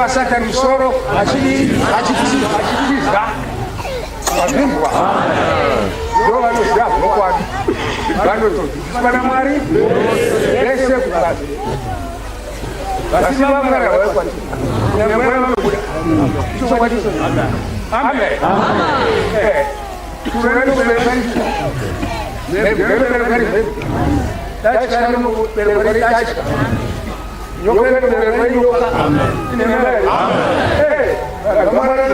Satani soro achikisiza wapingwa ndoa ndio kwa bado tu bana mwari lese kukazi basi mama ngara wewe kwa nini mwana mkuda sio kwa nini amen eh tunaweza kubali bebe tachi kana mu bebe tachi Yokere bebe yoka amen eh kamara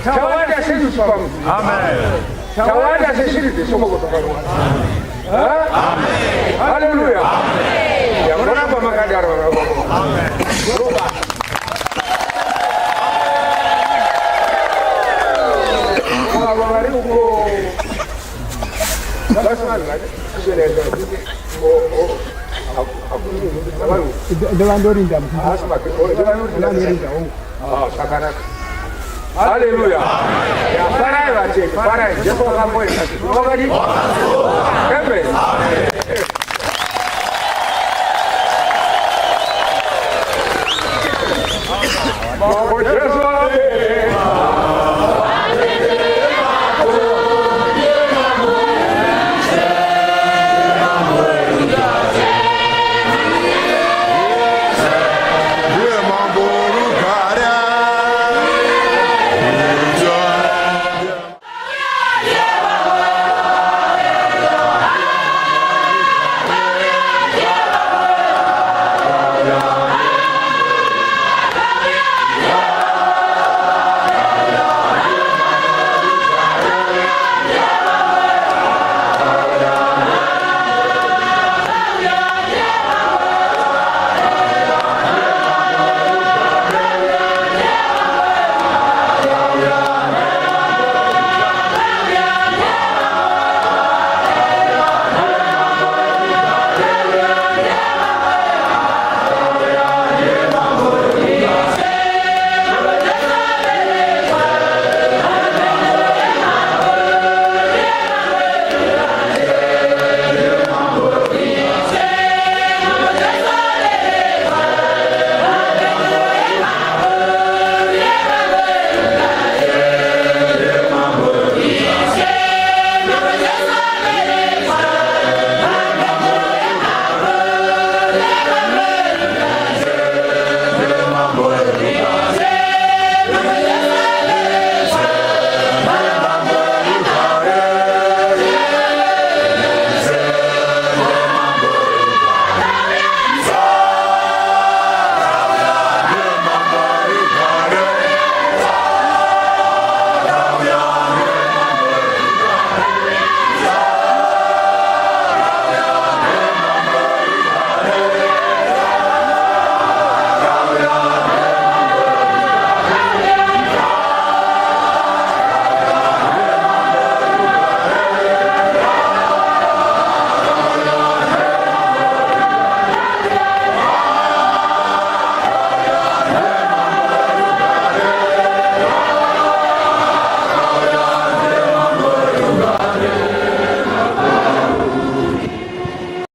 Tawada sisi tufahamu. Amen. Tawada sisi tusome kutoka kwa. Amen. Haleluya. Amen. Ya Bwana kwa makadara. Amen. Haleluya. Ya para wache, para Yesu kamwe. Ngogadi. Amen. Amen.